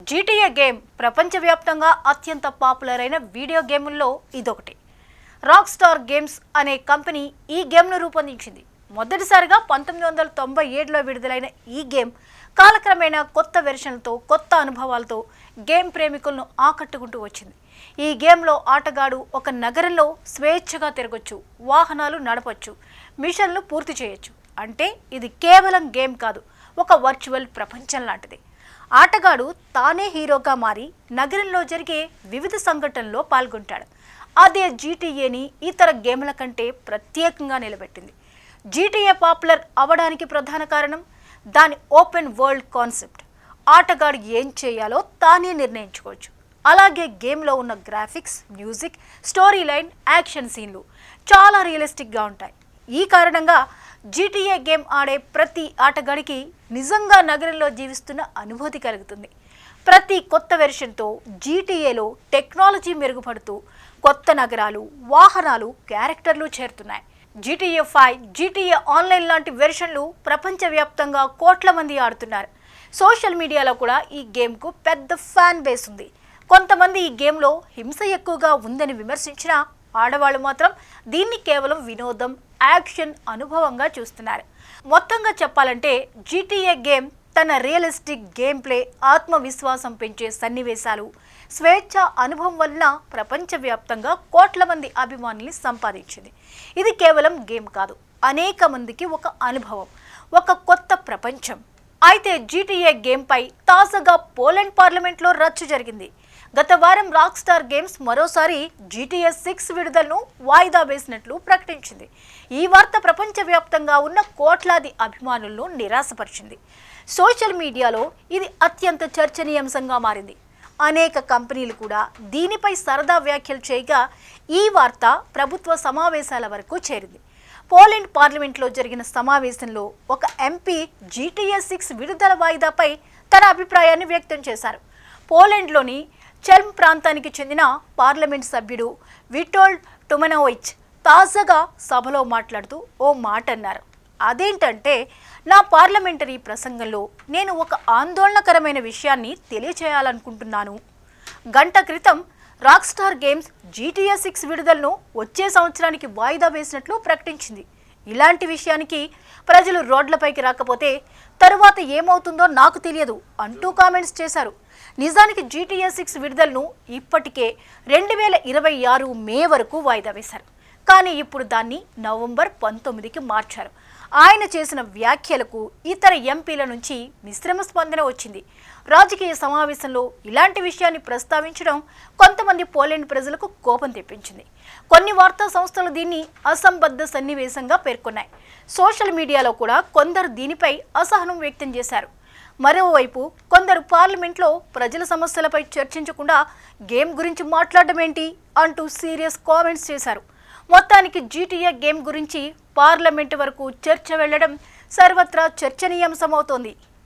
GTA game ప్రపంచవ్యాప్తంగా అత్యంత popular అయిన వీడియో గేముల్లో ఇదొకటి. రాక్ స్టార్ గేమ్స్ అనే కంపెనీ ఈ గేమ్ను రూపొందించింది. మొదటిసారిగా 1997లో విడుదలైన ఈ గేమ్ కాలక్రమేణా కొత్త వెర్షన్లతో, కొత్త అనుభవాలతో గేమ్ ప్రేమికులను ఆకట్టుకుంటూ వచ్చింది. ఈ గేమ్లో ఆటగాడు ఒక నగరంలో స్వేచ్ఛగా తిరగొచ్చు, వాహనాలు నడపొచ్చు, మిషన్లు పూర్తి చేయొచ్చు. అంటే ఇది కేవలం గేమ్ కాదు, ఒక వర్చువల్ ప్రపంచం లాంటిది. ఆటగాడు తానే హీరోగా మారి నగరంలో జరిగే వివిధ సంఘటనల్లో పాల్గొంటాడు. అదే జీటీఏని ఇతర గేమ్ల కంటే ప్రత్యేకంగా నిలబెట్టింది. జీటీఏ పాపులర్ అవడానికి ప్రధాన కారణం దాని ఓపెన్ వరల్డ్ కాన్సెప్ట్. ఆటగాడు ఏం చేయాలో తానే నిర్ణయించుకోవచ్చు. అలాగే గేమ్లో ఉన్న graphics, music, story line, action సీన్లు చాలా రియలిస్టిక్గా ఉంటాయి. ఈ కారణంగా జీటీఏ గేమ్ ఆడే ప్రతి ఆటగాడికి నిజంగా నగరంలో జీవిస్తున్న అనుభూతి కలుగుతుంది. ప్రతి కొత్త వెర్షన్తో జీటీఏలో టెక్నాలజీ మెరుగుపడుతూ కొత్త నగరాలు, వాహనాలు, క్యారెక్టర్లు చేరుతున్నాయి. GTA 5, GTA ఆన్లైన్ లాంటి వెర్షన్లు ప్రపంచవ్యాప్తంగా కోట్ల మంది ఆడుతున్నారు. సోషల్ మీడియాలో కూడా ఈ గేమ్కు పెద్ద ఫ్యాన్ బేస్ ఉంది. కొంతమంది ఈ గేమ్లో హింస ఎక్కువగా ఉందని విమర్శించినా ఆడవాళ్ళు మాత్రం దీన్ని కేవలం వినోదం, యాక్షన్ అనుభవంగా చూస్తున్నారు. మొత్తంగా చెప్పాలంటే GTA గేమ్ తన రియలిస్టిక్ గేమ్ ప్లే, ఆత్మవిశ్వాసం పెంచే సన్నివేశాలు, స్వేచ్ఛ అనుభవం వలన ప్రపంచవ్యాప్తంగా కోట్ల మంది అభిమానుల్ని సంపాదించింది. ఇది కేవలం గేమ్ కాదు, అనేక మందికి ఒక అనుభవం, ఒక కొత్త ప్రపంచం. అయితే GTA గేమ్పై తాజాగా పోలాండ్ పార్లమెంట్లో రచ్చ జరిగింది. గత వారం రాక్ స్టార్ గేమ్స్ మరోసారి GTA 6 విడుదలను వాయిదా వేసినట్లు ప్రకటించింది. ఈ వార్త ప్రపంచవ్యాప్తంగా ఉన్న కోట్లాది అభిమానులను నిరాశపరిచింది. సోషల్ మీడియాలో ఇది అత్యంత చర్చనీయాంశంగా మారింది. అనేక కంపెనీలు కూడా దీనిపై సరదా వ్యాఖ్యలు చేయగా ఈ వార్త ప్రభుత్వ సమావేశాల వరకు చేరింది. పోలాండ్ పార్లమెంట్లో జరిగిన సమావేశంలో ఒక ఎంపీ GTA 6 విడుదల వాయిదాపై తన అభిప్రాయాన్ని వ్యక్తం చేశారు. పోలాండ్లోని చెల్మ్ ప్రాంతానికి చెందిన పార్లమెంట్ సభ్యుడు విటోల్డ్ టుమనోవిచ్ తాజాగా సభలో మాట్లాడుతూ ఓ మాట అన్నారు. అదేంటంటే, నా పార్లమెంటరీ ప్రసంగంలో నేను ఒక ఆందోళనకరమైన విషయాన్ని తెలియచేయాలనుకుంటున్నాను. గంట క్రితం రాక్ స్టార్ గేమ్స్ GTA 6 విడుదలను వచ్చే సంవత్సరానికి వాయిదా వేసినట్లు ప్రకటించింది. ఇలాంటి విషయానికి ప్రజలు రోడ్లపైకి రాకపోతే తరువాత ఏమవుతుందో నాకు తెలియదు అంటూ కామెంట్స్ చేశారు. నిజానికి GTA 6 విడుదలను ఇప్పటికే 2026 మే వరకు వాయిదా వేశారు. కానీ ఇప్పుడు దాన్ని నవంబర్ 19కి మార్చారు. ఆయన చేసిన వ్యాఖ్యలకు ఇతర ఎంపీల నుంచి మిశ్రమ స్పందన వచ్చింది. రాజకీయ సమావేశంలో ఇలాంటి విషయాన్ని ప్రస్తావించడం కొంతమంది పోలాండ్ ప్రజలకు కోపం తెప్పించింది. కొన్ని వార్తా సంస్థలు దీన్ని అసంబద్ధ సన్నివేశంగా పేర్కొన్నాయి. సోషల్ మీడియాలో కూడా కొందరు దీనిపై అసహనం వ్యక్తం చేశారు. మరోవైపు కొందరు పార్లమెంట్లో ప్రజల సమస్యలపై చర్చించకుండా గేమ్ గురించి మాట్లాడడం ఏంటి అంటూ సీరియస్ కామెంట్స్ చేశారు. మొత్తానికి GTA గేమ్ గురించి పార్లమెంటు వరకు చర్చ వెళ్లడం సర్వత్రా చర్చనీయాంశమవుతోంది.